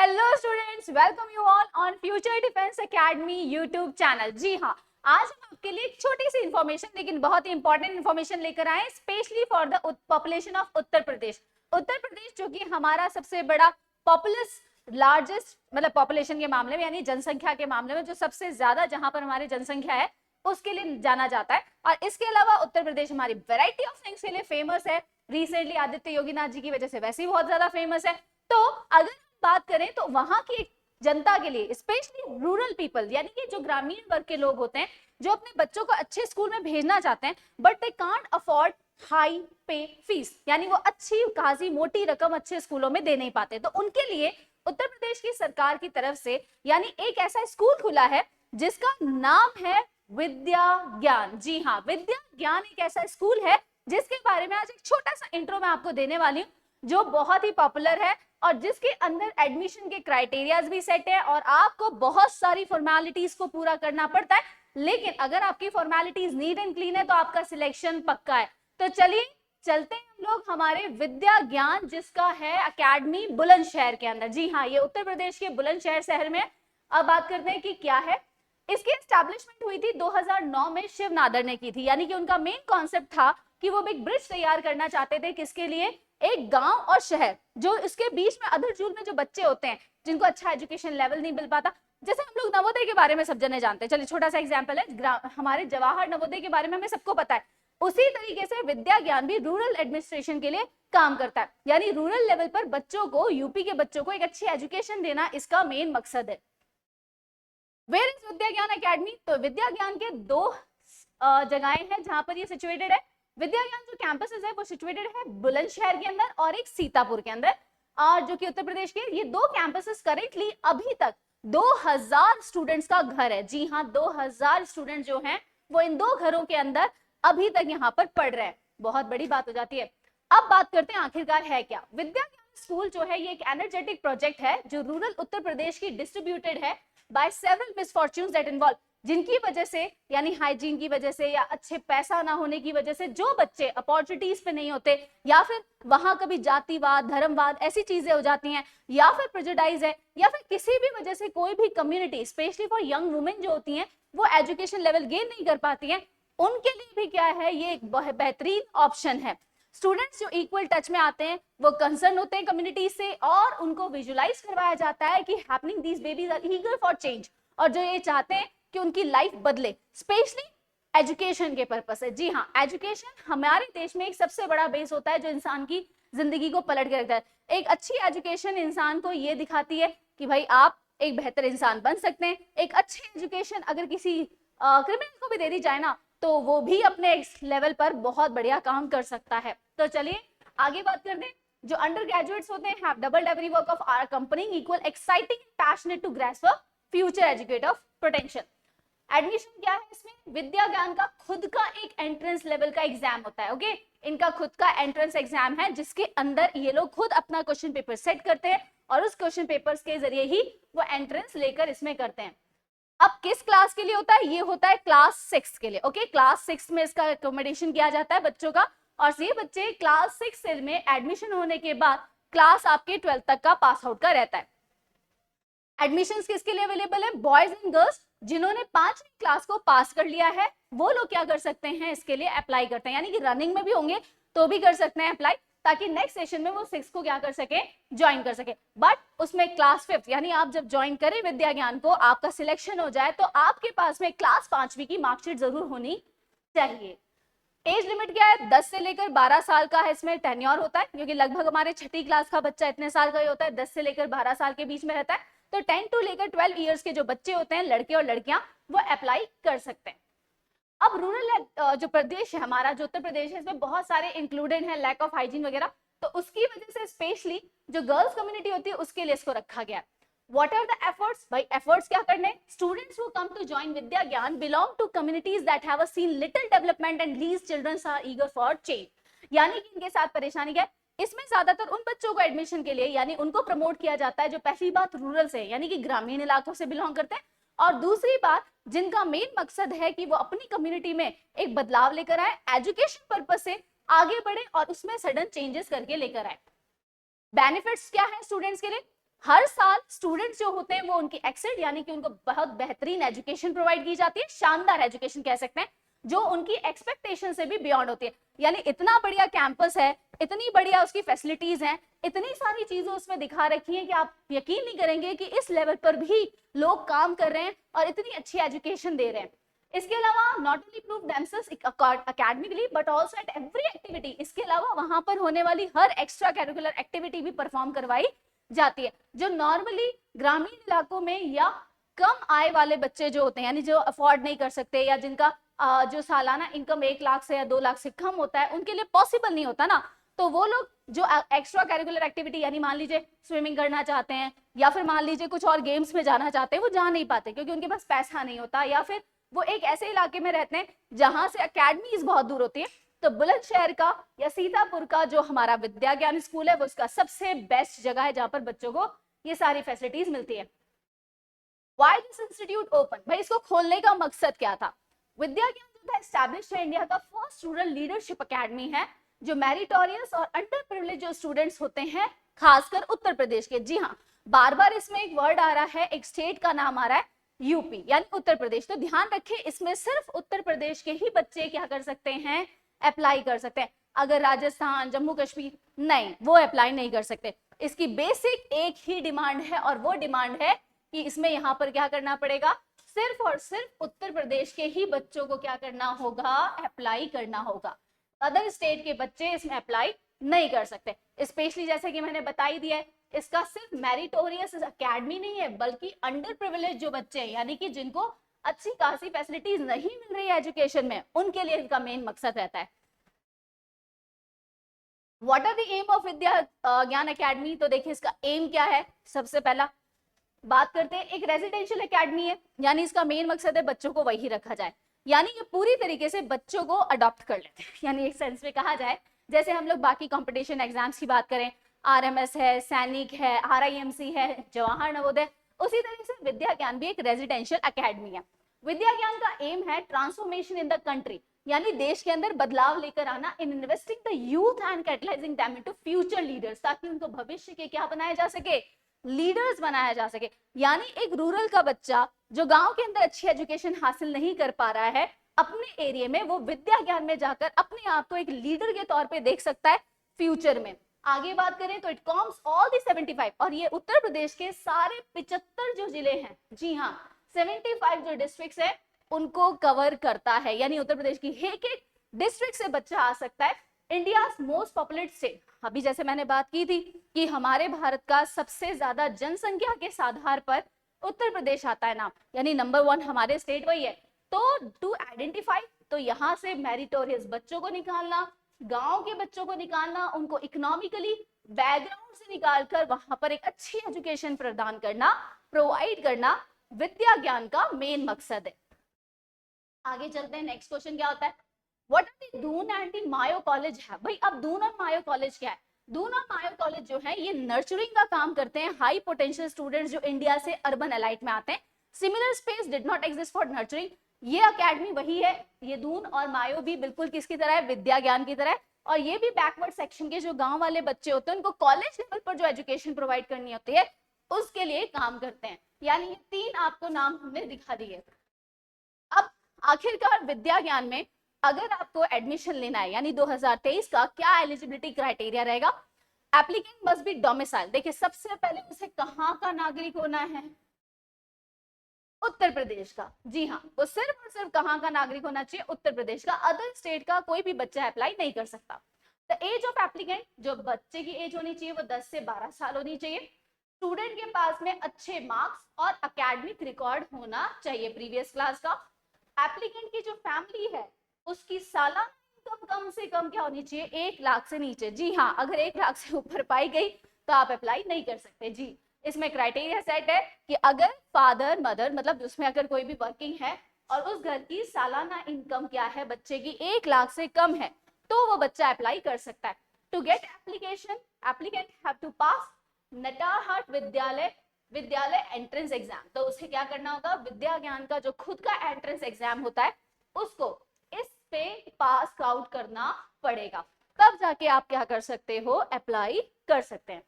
Hello students, welcome you all on future defence academy YouTube channel. जी हाँ, आज हम आपके लिए एक छोटी सी इंफॉर्मेशन लेकिन बहुत ही इंपॉर्टेंट इंफॉर्मेशन लेकर आए, specially for the population of Uttar Pradesh. Uttar Pradesh जो कि हमारा सबसे बड़ा पॉपुलस लार्जेस्ट मतलब पॉपुलेशन के मामले में यानी जनसंख्या के मामले में जो सबसे ज्यादा जहां पर हमारी जनसंख्या है उसके लिए जाना जाता है। और इसके अलावा उत्तर प्रदेश हमारी वेराइटी ऑफ थिंग्स के लिए फेमस है। रिसेंटली आदित्य योगीनाथ जी की वजह से वैसे ही बहुत ज्यादा फेमस है। तो अगर बात करें तो वहां की जनता के लिए, स्पेशली रूरल पीपल यानी कि जो ग्रामीण वर्ग के लोग होते हैं जो अपने बच्चों को अच्छे स्कूल में भेजना चाहते हैं but they can't afford high पे फीस, यानी वो अच्छी खासी मोटी रकम अच्छे स्कूलों में दे नहीं पाते, तो उनके लिए उत्तर प्रदेश की सरकार की तरफ से यानी एक ऐसा स्कूल खुला है जिसका नाम है विद्या ज्ञान। जी हाँ, विद्या ज्ञान एक ऐसा स्कूल है जिसके बारे में आज एक छोटा सा इंट्रो मैं आपको देने वाली हूँ, जो बहुत ही पॉपुलर है और जिसके अंदर एडमिशन के क्राइटेरियाज भी सेट है और आपको बहुत सारी फॉर्मेलिटीज को पूरा करना पड़ता है। लेकिन अगर आपकी फॉर्मेलिटीज नीट एंड क्लीन है तो आपका सिलेक्शन पक्का है। तो चलिए चलते हैं हम लोग हमारे विद्या ज्ञान, जिसका है एकेडमी बुलंदशहर के अंदर। जी हाँ, ये उत्तर प्रदेश के बुलंदशहर शहर में। अब बात करते हैं कि क्या है। इसकी एस्टैब्लिशमेंट हुई थी 2009 में, शिव नादर ने की थी। यानी कि उनका मेन कॉन्सेप्ट था कि वो एक ब्रिज तैयार करना चाहते थे, किसके लिए, एक गांव और शहर जो इसके बीच में अदर जूल में जो बच्चे होते हैं जिनको अच्छा एजुकेशन लेवल नहीं मिल पाता। जैसे हम लोग नवोदय के बारे में सब जने जानते हैं, चलिए छोटा सा एग्जांपल है, हमारे जवाहर नवोदय के बारे में हमें सबको पता है। उसी तरीके से विद्या ज्ञान भी रूरल एडमिनिस्ट्रेशन के लिए काम करता है, यानी रूरल लेवल पर बच्चों को, यूपी के बच्चों को एक अच्छी एजुकेशन देना इसका मेन मकसद है। वेयर इज विद्या ज्ञान एकेडमी? तो विद्या ज्ञान के दो जगहें हैं जहां पर ये सिचुएटेड है। विद्या ज्ञान जो कैंपसेस है वो सिचुएटेड है बुलंदशहर के अंदर और एक सीतापुर के अंदर, और जो कि उत्तर प्रदेश के ये दो कैंपसेस करेंटली अभी तक 2000 स्टूडेंट्स का घर है। जी हाँ, 2000 स्टूडेंट जो हैं वो इन दो घरों के अंदर अभी तक यहाँ पर पढ़ रहे हैं। बहुत बड़ी बात हो जाती है। अब बात करते हैं आखिरकार है क्या। विद्या ज्ञान स्कूल जो है ये एक एनर्जेटिक प्रोजेक्ट है जो रूरल उत्तर प्रदेश की डिस्ट्रीब्यूटेड है बाय सेवरल मिसफॉर्च्यून्स दैट इन्वॉल्व, जिनकी वजह से यानी हाइजीन की वजह से या अच्छे पैसा ना होने की वजह से जो बच्चे अपॉर्चुनिटीज पे नहीं होते, या फिर वहां कभी जातिवाद, धर्मवाद ऐसी चीजें हो जाती हैं, या फिर प्रेजुडाइज है, या फिर किसी भी वजह से कोई भी community specially for young women जो होती हैं वो एजुकेशन लेवल गेन नहीं कर पाती हैं, उनके लिए भी क्या है ये एक बेहतरीन ऑप्शन है। स्टूडेंट्स जो इक्वल टच में आते हैं वो कंसर्न होते हैं कम्युनिटी से और उनको विजुलाइज करवाया जाता है कि happening these babies are eager for change, और जो ये चाहते हैं कि उनकी लाइफ बदले, स्पेशली एजुकेशन के पर्पस से। जी हाँ, एजुकेशन हमारे देश में एक सबसे बड़ा बेस होता है जो इंसान की जिंदगी को पलट के रखता है। एक अच्छी एजुकेशन इंसान को ये दिखाती है कि भाई आप एक बेहतर इंसान बन सकते हैं। एक अच्छी एजुकेशन अगर किसी क्रिमिनल को भी दे दी जाए ना तो वो भी अपने लेवल पर बहुत बढ़िया काम कर सकता है। तो चलिए आगे बात करते हैं। जो अंडर ग्रेजुएट्स होते हैं have double degree work off are accompanying equal exciting passionate to grasp a future educator potential. Admission क्या है इसमें? विद्या ज्ञान का खुद का एक एंट्रेंस लेवल का एग्जाम होता है। ओके, इनका खुद का एंट्रेंस एग्जाम है जिसके अंदर ये लोग खुद अपना क्वेश्चन पेपर सेट करते हैं और उस क्वेश्चन पेपर्स के जरिए ही वो एंट्रेंस लेकर इसमें करते हैं। अब किस क्लास के लिए होता है? ये होता है क्लास 6 के लिए। ओके, क्लास 6 में इसका अकोमोडेशन किया जाता है बच्चों का, और ये बच्चे क्लास 6 में एडमिशन होने के बाद क्लास आपके 12th तक का पास आउट का रहता है। एडमिशंस किसके लिए अवेलेबल है? बॉयज एंड गर्ल्स जिन्होंने 5वीं क्लास को पास कर लिया है वो लोग क्या कर सकते हैं, इसके लिए अप्लाई करते हैं, यानी कि रनिंग में भी होंगे तो भी कर सकते हैं अप्लाई, ताकि नेक्स्ट सेशन में वो 6 को क्या कर सके, ज्वाइन कर सके। बट उसमें क्लास 5 यानी आप जब ज्वाइन करें विद्या ज्ञान को, आपका सिलेक्शन हो जाए तो आपके पास में क्लास 5वीं की मार्कशीट जरूर होनी चाहिए। एज लिमिट क्या है? 10 से लेकर 12 साल का है इसमें टेन्योर होता है, क्योंकि लगभग हमारे 6ठी क्लास का बच्चा इतने साल का ही होता है, 10 से लेकर 12 साल के बीच में रहता है। तो 10 टू लेकर 12 ईयर्स के जो बच्चे होते हैं, लड़के और लड़कियां, वो अप्लाई कर सकते हैं। अब रूरल जो प्रदेश है हमारा, जो उत्तर प्रदेश है, इसमें बहुत सारे इंक्लूडेड है, लैक ऑफ हाइजीन वगैरह, तो उसकी वजह से स्पेशली जो गर्ल्स कम्युनिटी होती है उसके लिए इसको रखा गया। What are the efforts? भाई efforts क्या करने? Students who come to join Vidya Gyan belong to communities that have seen little development and these children are eager for change. यानी कि इनके साथ परेशानी क्या है? इसमें ज्यादातर उन बच्चों को एडमिशन के लिए यानी उनको प्रमोट किया जाता है जो पहली बात रूरल से यानी कि ग्रामीण इलाकों से बिलोंग करते हैं, और दूसरी बात जिनका मेन मकसद है कि वो अपनी कम्युनिटी में एक बदलाव लेकर आए, एजुकेशन पर्पस से आगे बढ़े और उसमें सडन चेंजेस करके लेकर आए। बेनिफिट्स क्या है स्टूडेंट्स के लिए? हर साल स्टूडेंट्स जो होते हैं वो उनकी एक्सेड यानी कि उनको बहुत बेहतरीन एजुकेशन प्रोवाइड की जाती है, शानदार एजुकेशन कह सकते हैं, जो उनकी एक्सपेक्टेशन से भी बियॉन्ड होती है। यानी इतना बढ़िया कैंपस है, इतनी बढ़िया उसकी फैसिलिटीज हैं, इतनी सारी चीजें उसमें दिखा रखी हैं कि आप यकीन नहीं करेंगे कि इस लेवल पर भी लोग काम कर रहे हैं और इतनी अच्छी एजुकेशन दे रहे हैं। इसके अलावा not only prove themselves academically but also at every activity, इसके अलावा वहां पर होने वाली हर एक्स्ट्रा करिकुलर एक्टिविटी भी परफॉर्म करवाई जाती है, जो नॉर्मली ग्रामीण इलाकों में या कम आय वाले बच्चे जो होते हैं, यानी जो अफोर्ड नहीं कर सकते या जिनका जो सालाना इनकम 1 लाख से या 2 लाख से कम होता है, उनके लिए पॉसिबल नहीं होता ना, तो वो लोग जो एक्स्ट्रा करिकुलर एक्टिविटी यानी मान लीजिए स्विमिंग करना चाहते हैं या फिर मान लीजिए कुछ और गेम्स में जाना चाहते हैं, वो जा नहीं पाते क्योंकि उनके पास पैसा नहीं होता, या फिर वो एक ऐसे इलाके में रहते हैं जहां से अकेडमीज बहुत दूर होती है। तो बुलंदशहर का या सीतापुर का जो हमारा विद्या ज्ञान स्कूल है वो उसका सबसे बेस्ट जगह है जहां पर बच्चों को ये सारी फैसिलिटीज मिलती है। Why this institute open? भाई इसको खोलने का मकसद क्या था? विद्या ज्ञान जो था एस्टैब्लिश है, इंडिया का फर्स्ट रूरल लीडरशिप अकेडमी है जो मेरिटोरियस और अंडर प्रिविलेज जो स्टूडेंट्स होते हैं, खासकर उत्तर प्रदेश के। जी हाँ, बार बार इसमें एक वर्ड आ रहा है, एक स्टेट का नाम आ रहा है यूपी यानी उत्तर प्रदेश, तो ध्यान रखें इसमें सिर्फ उत्तर प्रदेश के ही बच्चे क्या कर सकते हैं, अप्लाई कर सकते हैं। अगर राजस्थान, जम्मू कश्मीर, नहीं, वो अप्लाई नहीं कर सकते। इसकी बेसिक एक ही डिमांड है और वो डिमांड है कि इसमें यहाँ पर क्या करना पड़ेगा, सिर्फ और सिर्फ उत्तर प्रदेश के ही बच्चों को क्या करना होगा, अप्लाई करना होगा। अदर स्टेट के बच्चे इसमें अप्लाई नहीं कर सकते। स्पेशली जैसे कि मैंने बताई दिया है, इसका सिर्फ मेरिटोरियस अकेडमी नहीं है बल्कि अंडर प्रिविलेज जो बच्चे हैं, यानी कि जिनको अच्छी खासी फैसिलिटीज नहीं मिल रही है एजुकेशन में, उनके लिए इसका मेन मकसद रहता है। What are the aim of Vidya Gyan academy? तो देखिए इसका एम क्या है। सबसे पहला बात करते हैं, एक रेजिडेंशियल एकेडमी है, यानी इसका मेन मकसद है बच्चों को वही रखा जाए, यानी ये पूरी तरीके से बच्चों को अडॉप्ट कर लेते हैं। यानी एक सेंस में कहा जाए, जैसे हम लोग बाकी कंपटीशन एग्जाम्स की बात करें, आरएमएस है, सैनिक है, आरआईएमसी है, जवाहर नवोदय, उसी तरीके से विद्या ज्ञान भी एक रेजिडेंशियल एकेडमी है। विद्या ज्ञान का एम है ट्रांसफॉर्मेशन इन द कंट्री, यानी देश के अंदर बदलाव लेकर आना, in investing the youth and catalysing them into future leaders, ताकि उनको भविष्य के क्या बनाया जा सके, लीडर्स बनाया जा सके। यानी एक रूरल का बच्चा जो गांव के अंदर अच्छी एजुकेशन हासिल नहीं कर पा रहा है, अपने एरिया में वो विद्या ज्ञान में जाकर अपने आप को एक लीडर के तौर पे देख सकता है फ्यूचर में। आगे बात करें तो इट कॉम्स ऑल दी 75, और ये उत्तर प्रदेश के सारे 75 जो जिले हैं, जी हाँ 75 जो डिस्ट्रिक्ट्स है उनको कवर करता है, यानी उत्तर प्रदेश की एक एक डिस्ट्रिक्ट से बच्चा आ सकता है। इंडिया मोस्ट पॉपुलेटेड स्टेट, अभी जैसे मैंने बात की थी कि हमारे भारत का सबसे ज्यादा जनसंख्या के आधार पर उत्तर प्रदेश आता है नाम, यानी नंबर 1 हमारे स्टेट वही है। तो टू आइडेंटिफाई, तो यहाँ से मेरिटोरियस बच्चों को निकालना, गांव के बच्चों को निकालना, उनको इकोनॉमिकली बैकग्राउंड से निकालकर वहां पर एक अच्छी एजुकेशन प्रदान करना, प्रोवाइड करना विद्या ज्ञान का मेन मकसद है। आगे चलते हैं, नेक्स्ट क्वेश्चन क्या होता है, what are the Doon and the Mayo college है। भाई अब दून और मायो कॉलेज क्या है? दून और मायो कॉलेज जो है ये नर्चरिंग का काम करते हैं हाई पोटेंशियल स्टूडेंट्स जो इंडिया से अर्बन एलाइट में आते हैं। Similar space did not exist for nurturing, ये अकेडमी वही है, ये दून और मायो भी बिल्कुल किसकी तरह है, विद्या ज्ञान की तरह है। और ये भी बैकवर्ड सेक्शन के जो गांव वाले बच्चे होते हैं उनको कॉलेज लेवल पर जो एजुकेशन प्रोवाइड करनी होती है उसके लिए काम करते हैं। यानी ये 3 आपको नाम हमने दिखा दिए। अब आखिरकार विद्या ज्ञान में अगर आपको एडमिशन लेना है, यानी 2023 का क्या एलिजिबिलिटी क्राइटेरिया रहेगा, एप्लीकेंट मस्ट बी डोमिसाइल। देखिए सबसे पहले उसे कहाँ का नागरिक होना है, उत्तर प्रदेश का। जी हाँ, वो सिर्फ और सिर्फ कहाँ का नागरिक होना चाहिए, उत्तर प्रदेश का। अदर स्टेट का कोई भी बच्चा अप्लाई नहीं कर सकता। द एज ऑफ एप्लीकेंट, जो बच्चे की एज होनी चाहिए वो 10 से 12 साल होनी चाहिए। स्टूडेंट के पास में अच्छे मार्क्स और अकेडमिक रिकॉर्ड होना चाहिए प्रीवियस क्लास का। एप्लीकेंट की जो फैमिली है उसकी सालाना इनकम कम से कम क्या होनी चाहिए, 1 लाख से नीचे। जी हाँ, अगर 1 लाख से ऊपर पाई गई तो आप अप्लाई नहीं कर सकते। जी, इसमें क्राइटेरिया सेट है कि अगर फादर मदर, मतलब उसमें अगर कोई भी वर्किंग है और उस घर की सालाना इनकम क्या है बच्चे की 1 लाख से कम है, तो वो बच्चा अप्लाई कर सकता है। To get application, applicant have to pass नटाहाट विद्यालय एंट्रेंस एग्जाम। तो उसे क्या करना होगा, विद्या ज्ञान का जो खुद का एंट्रेंस एग्जाम होता है उसको इस पे पास आउट करना पड़ेगा, तब जाके आप क्या कर सकते हो, अप्लाई कर सकते हैं।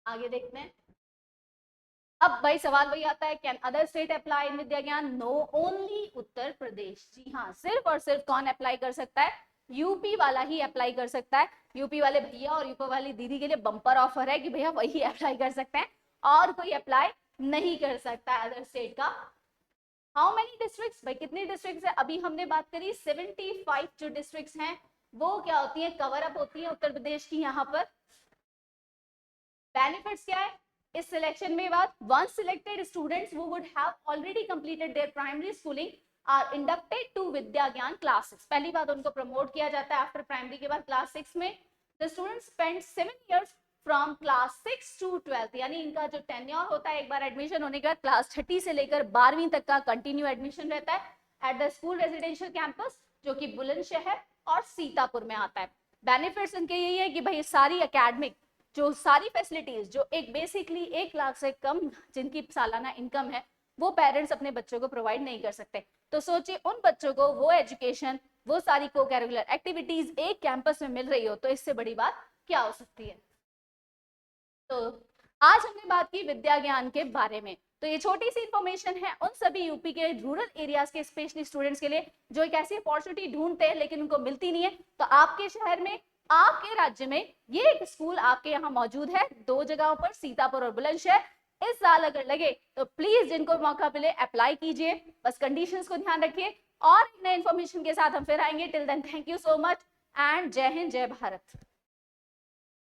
आगे देखते हैं। अब भाई सवाल वही आता है, can other state apply in Vidya Gyan? No, only Uttar Pradesh. जी हाँ, सिर्फ और सिर्फ कौन अप्लाई कर सकता है? यूपी वाला ही अप्लाई कर सकता है। यूपी वाले भैया और यूपी वाली दीदी के लिए बम्पर ऑफर है कि भैया वही अप्लाई कर सकते हैं और कोई अप्लाई नहीं कर सकता है अदर स्टेट का। How many districts? भाई कितनी डिस्ट्रिक्ट्स है? अभी हमने बात करी 75 जो डिस्ट्रिक्ट्स हैं वो क्या होती है, कवर अप होती है उत्तर प्रदेश की। यहाँ पर बेनिफिट्स क्या है इस सिलेक्शन में? बात, once selected students who would have already completed their primary schooling are inducted to विद्या ज्ञान क्लासेस। पहली बात, उनको प्रमोट किया जाता है आफ्टर प्राइमरी के बाद क्लास 6 में। the students spend 7 years from class 6 to 12th, यानी इनका जो टेन्योर होता है एक बार एडमिशन होने के बाद क्लास 6 से लेकर 12वीं तक का कंटिन्यू एडमिशन रहता है at the school residential campus, जो कि बुलंदशहर और सीतापुर में आता है। बेनिफिट्स इनके यही है कि भाई सारी एकेडमिक जो सारी फैसिलिटीज जो एक बेसिकली 1 लाख से कम जिनकी सालाना इनकम है वो पेरेंट्स अपने बच्चों को प्रोवाइड नहीं कर सकते। तो सोचिए उन बच्चों को वो एजुकेशन, वो सारी को करिकुलर एक्टिविटीज एक कैंपस में मिल रही हो, तो इससे बड़ी बात क्या हो सकती है। तो आज हमने बात की विद्या ज्ञान के बारे में। तो ये छोटी सी इंफॉर्मेशन है उन सभी यूपी के रूरल एरियाज के स्पेशली स्टूडेंट्स के लिए जो एक ऐसी अपॉर्चुनिटी ढूंढते हैं लेकिन उनको मिलती नहीं है। तो आपके शहर में, आपके राज्य में ये एक स्कूल आपके यहाँ मौजूद है 2 जगहों पर, सीतापुर और बुलंदशहर। इस साल अगर लगे तो प्लीज जिनको मौका मिले अप्लाई कीजिए, बस कंडीशंस को ध्यान रखिए। और नए इन्फॉर्मेशन के साथ हम फिर आएंगे। Till then thank you so much and जय हिंद, जय भारत।